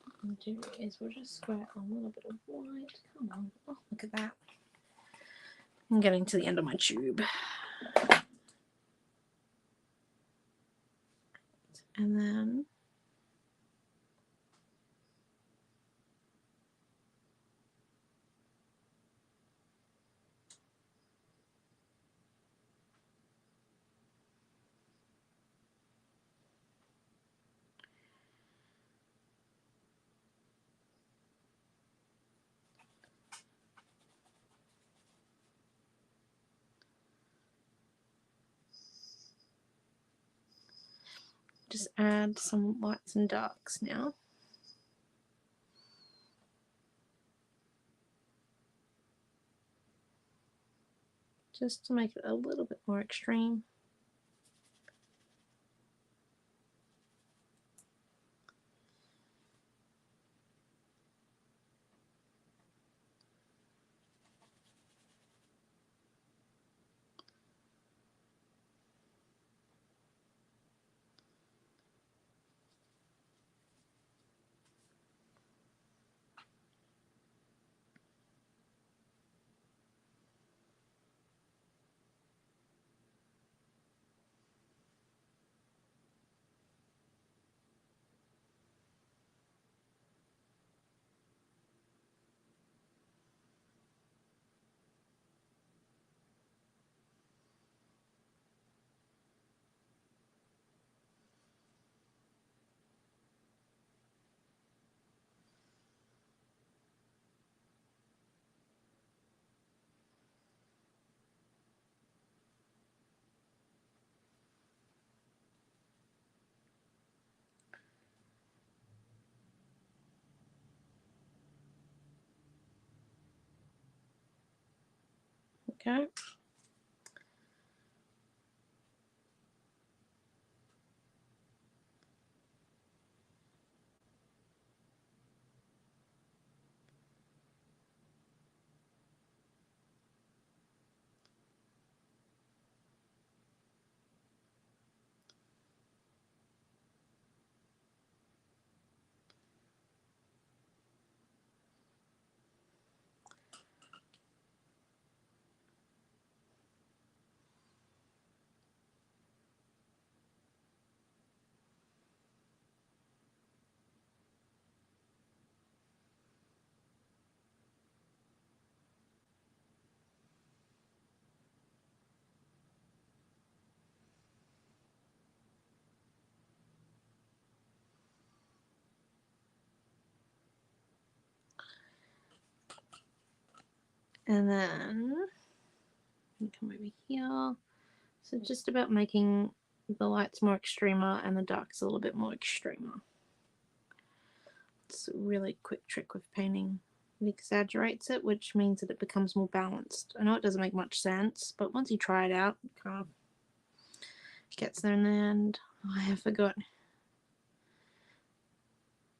What we'll do is we'll just squirt a little bit of white. Come on. Oh, look at that. I'm getting to the end of my tube. And then just add some lights and darks now. just to make it a little bit more extreme. Okay. And then you come over here. So just about making the lights more extremer and the darks a little bit more extremer. It's a really quick trick with painting. It exaggerates it, which means that it becomes more balanced. I know it doesn't make much sense, but once you try it out, it kind of gets there in the end. Oh, I forgot.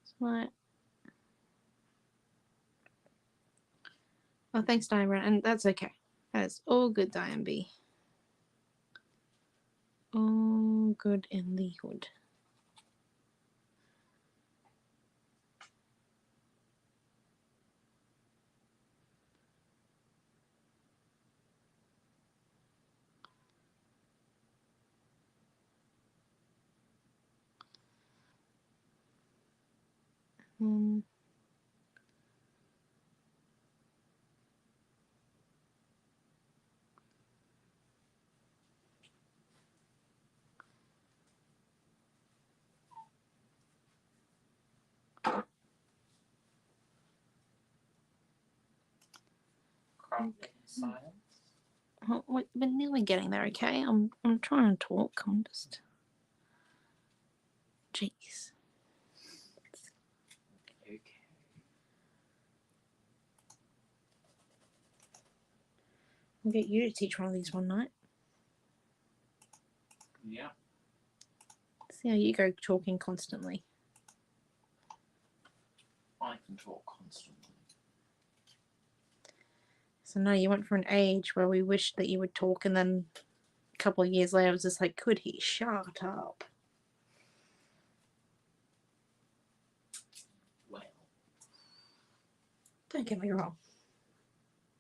It's like, oh, thanks, Diane Brown, and that's okay. That is all good, Diane B. All good in the hood. Um,
Crop silence.
oh, we're nearly getting there, okay? I'm trying to talk. I'm just, jeez.
Okay.
I'll get you to teach one of these one night.
Yeah.
See how you go talking constantly.
I can talk constantly.
So no, you went for an age where we wished that you would talk, and then a couple of years later, I was just like, could he shut up?
Well.
Don't get me wrong.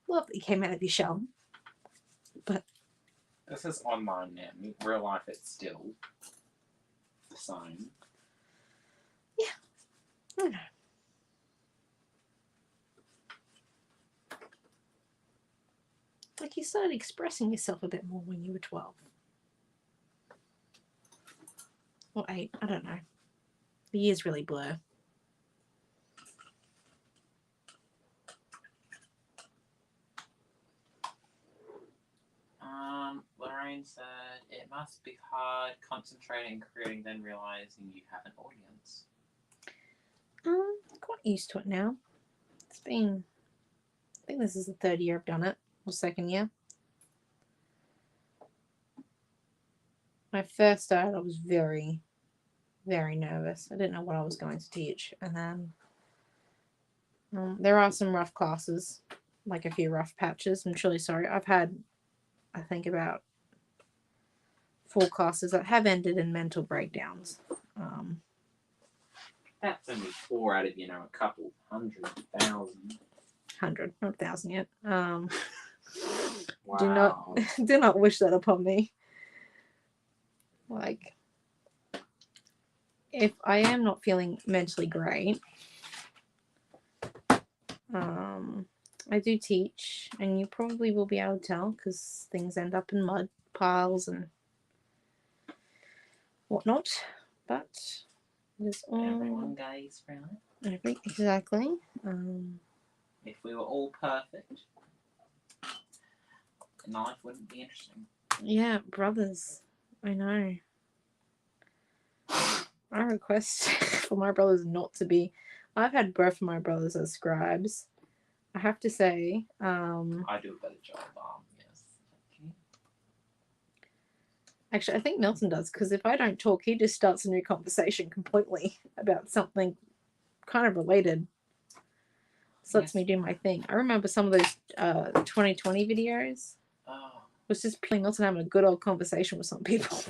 Love that you came out of your shell. But
This is online now. In real life, it's still the same.
I don't know. Like you started expressing yourself a bit more when you were 12. Or 8, I don't know. The years really blur.
Lorraine said, it must be hard concentrating and creating, then realizing you have an audience.
Quite used to it now. It's been, I think this is the 3rd year I've done it, or 2nd year. I first started, I was very, very nervous. I didn't know what I was going to teach. And then there are some rough classes, like a few rough patches. I'm truly sorry. I've had, I think, about 4 classes that have ended in mental breakdowns.
That's only 4 out of, a couple 100,000.
100, not 1,000 yet.
Wow.
Do not wish that upon me. Like, if I am not feeling mentally great, I do teach, and you probably will be able to tell because things end up in mud piles and whatnot. But it's all
Everyone goes through it.
exactly.
If we were all perfect, life wouldn't be interesting.
Yeah, brothers. I know. I request for my brothers not to be. I've had both of my brothers as scribes. I have to say,
I do a better job, yes.
actually, I think Milton does, because if I don't talk, he just starts a new conversation completely about something kind of related. So lets me do my thing. I remember some of those 2020 videos.
Oh.
It was just purely Milton having a good old conversation with some people.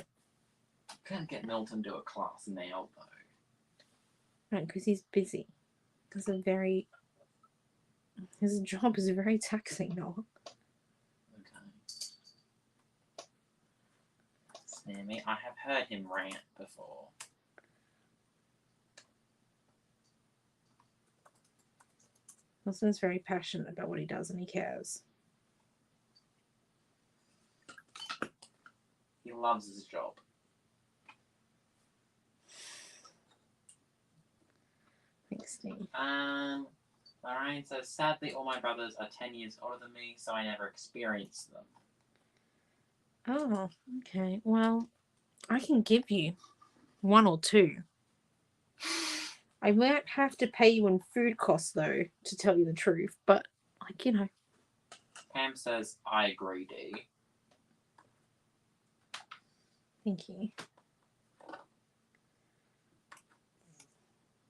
Can't get Milton to a class now, though.
Right, because he's busy. Because his job is very taxing now.
Okay. Snare me. I have heard him rant before.
Milton's very passionate about what he does, and he cares.
He loves his job.
Thanks, Steve.
Lorraine says, sadly, all my brothers are 10 years older than me, so I never experienced them.
Oh, okay. Well, I can give you 1 or 2. I might have to pay you in food costs, though, to tell you the truth. But, like,
Pam says, I agree, Dee.
Thank you.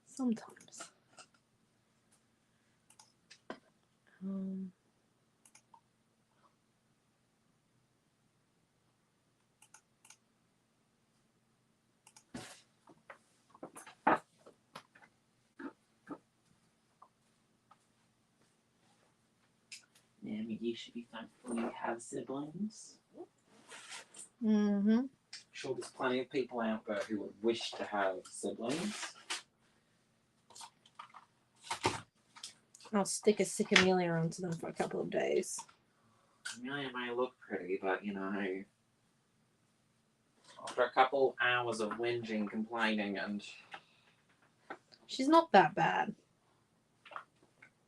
Sometimes.
Yeah, you should be thankful you have siblings.
Mm-hmm.
Sure, there's plenty of people out there who would wish to have siblings.
I'll stick a Sycamelia onto them for a couple of days.
Amelia may look pretty, but after a couple hours of whinging, complaining, and
She's not that bad.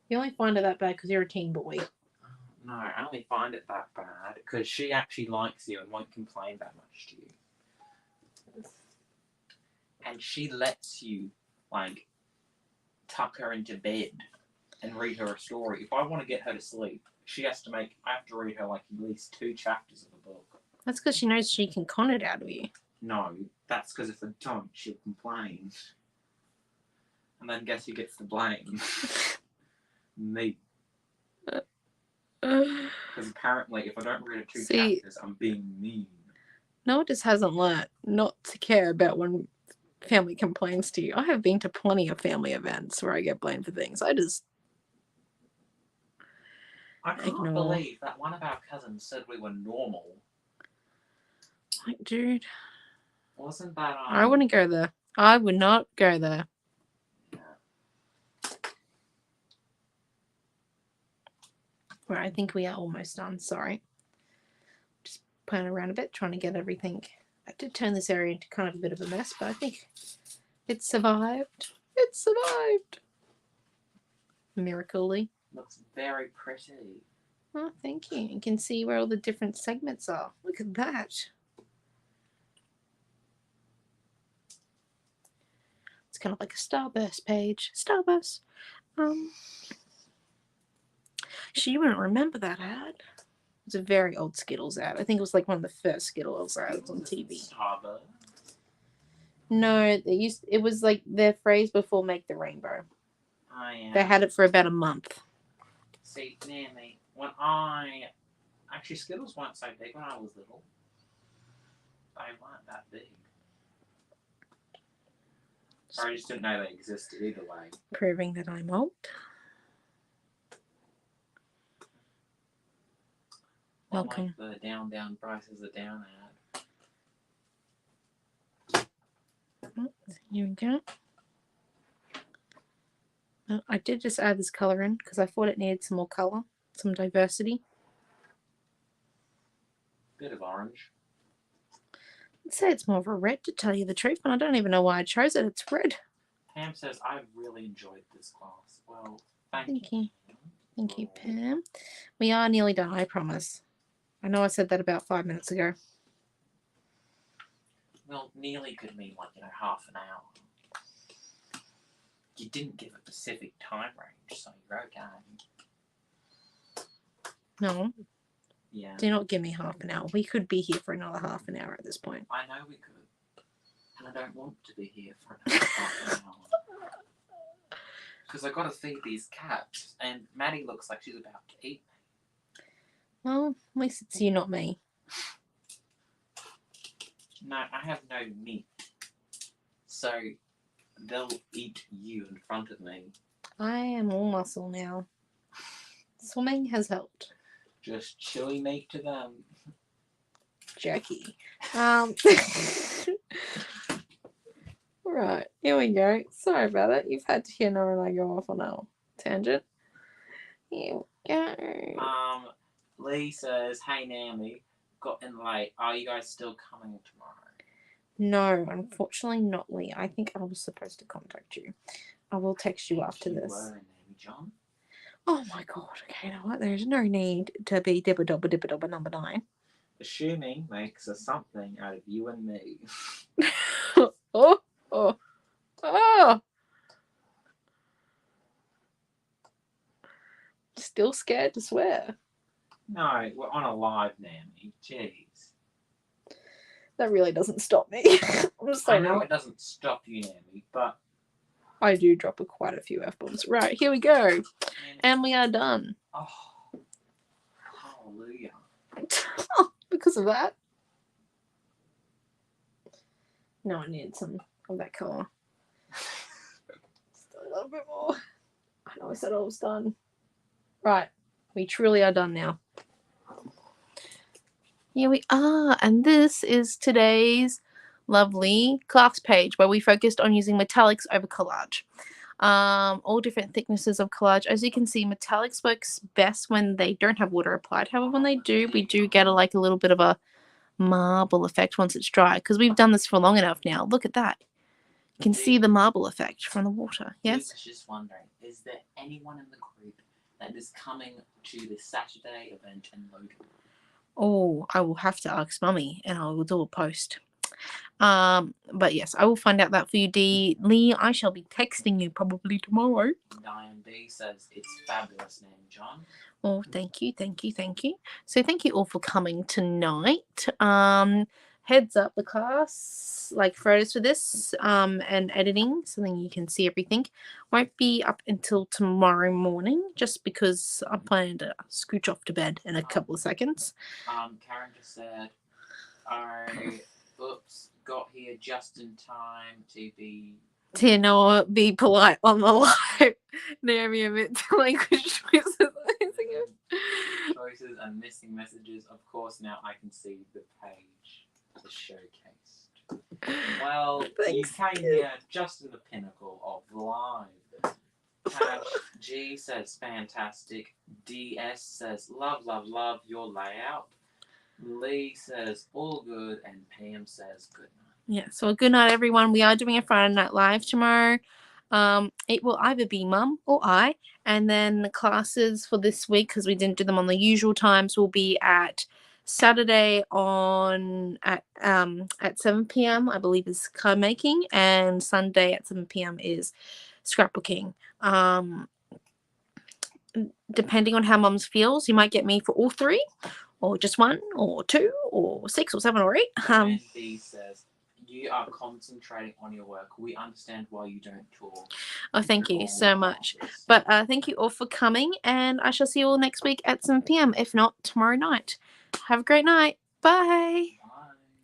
You only find her that bad because you're a teen boy.
no, I only find it that bad because she actually likes you and won't complain that much to you. And she lets you, tuck her into bed and read her a story. If I want to get her to sleep, I have to read her, at least 2 chapters of a book.
That's because she knows she can con it out of you.
No, that's because if I don't, she'll complain. And then guess who gets the blame? Me. Because apparently, if I don't read her 2 chapters, I'm being mean.
Noah just hasn't learnt not to care about when family complains to you. I have been to plenty of family events where I get blamed for things. I
can't believe that one of our cousins said we were normal.
Like, dude.
Wasn't that
I wouldn't go there. I would not go there.
Yeah.
Right, I think we are almost done. Sorry. Just playing around a bit, trying to get everything. I did turn this area into kind of a bit of a mess, but I think it survived. It survived. Miraculously.
Looks very pretty.
Oh, thank you. You can see where all the different segments are. Look at that. It's kind of like a Starburst page. Starburst. You wouldn't remember that ad. was a very old Skittles ad. I think it was like one of the first Skittles ads on TV.
Starburst.
No, it was like their phrase before "Make the Rainbow."
Oh, yeah.
They had it for about a month.
See, near me, actually Skittles weren't so big when I was little. They weren't that big. Or I just didn't know they existed either way.
Proving that I'm old. Welcome.
Like the down prices are down ad.
Here we go. I did just add this colour in because I thought it needed some more colour, some diversity.
Bit of orange.
I'd say it's more of a red, to tell you the truth, but I don't even know why I chose it. It's red.
Pam says, I really enjoyed this class. Well, thank
Thank
you.
you. Thank you, Pam. We are nearly done, I promise. I know I said that about 5 minutes ago.
Well, nearly could mean like, half an hour. You didn't give a specific time range, so you're okay.
No,
Yeah.
do not give me half an hour. We could be here for another half an hour at this point.
I know we could. And I don't want to be here for another half an hour. Because I've got to feed these cats, and Maddie looks like she's about to eat me.
Well, at least it's you, not me.
No, I have no meat. So they'll eat you in front of me.
I am all muscle now. Swimming has helped.
Just chili meat to them.
Jerky. Right, here we go. Sorry about it. You've had to hear Nora and I go off on our tangent. Here we go.
Lee says, hey Naomi, got in late. Are you guys still coming tomorrow?
No, unfortunately not, Lee. I think I was supposed to contact you. I will text you after
You
this.
were, Naomi-Jon.
Oh my god, okay, you know what? There's no need to be dibba-dobba number 9.
Assuming makes a something out of you and me.
Oh. Still scared to swear.
No, we're on a live, Naomi. Jeez.
That really doesn't stop me. I'm sorry.
I know it doesn't stop you, Naomi, but
I do drop quite a few F-bombs. Right, here we go. And we are done.
Oh, hallelujah.
Because of that. No, I need some of that colour. Still a little bit more. I know I said I was done. Right, we truly are done now. Here we are, and this is today's lovely class page where we focused on using metallics over collage. All different thicknesses of collage. As you can see, metallics works best when they don't have water applied. However, when they do, we do get a little bit of a marble effect once it's dry, because we've done this for long enough now. Look at that. You can see the marble effect from the water. Yes?
I was just wondering, is there anyone in the group that is coming to the Saturday event in Logan?
Oh, I will have to ask Mummy, and I will do a post. But yes, I will find out that for you, D. Lee, I shall be texting you probably tomorrow.
Diane B says it's fabulous, Naomi-Jon.
Oh, thank you. So thank you all for coming tonight. Heads up, the class, like photos for this, and editing, so then you can see everything, won't be up until tomorrow morning, just because I'm planning to scooch off to bed in a couple of seconds.
Karen just said, got here just in time to be...
To not be polite on the live. Naomi admits language
choices and missing messages. Of course, now I can see the page showcased. Well,
Thanks.
You came here just in the pinnacle of live. G says fantastic. DS says love your layout. Lee says all good, and Pam says good night.
Yeah, so good night, everyone. We are doing a Friday Night Live tomorrow. It will either be Mum or I, and then the classes for this week, because we didn't do them on the usual times, will be at Saturday at 7 p.m. I believe is card making, and Sunday at 7 p.m. is scrapbooking. Depending on how Mum's feels, you might get me for all 3, or just 1 or 2 or 6 or 7 or 8.
Diane B says, you are concentrating on your work. We understand why you don't talk.
Oh, thank you
All
so much.
classes.
But thank you all for coming, and I shall see you all next week at 7 p.m. If not, tomorrow night. Have a great night. Bye.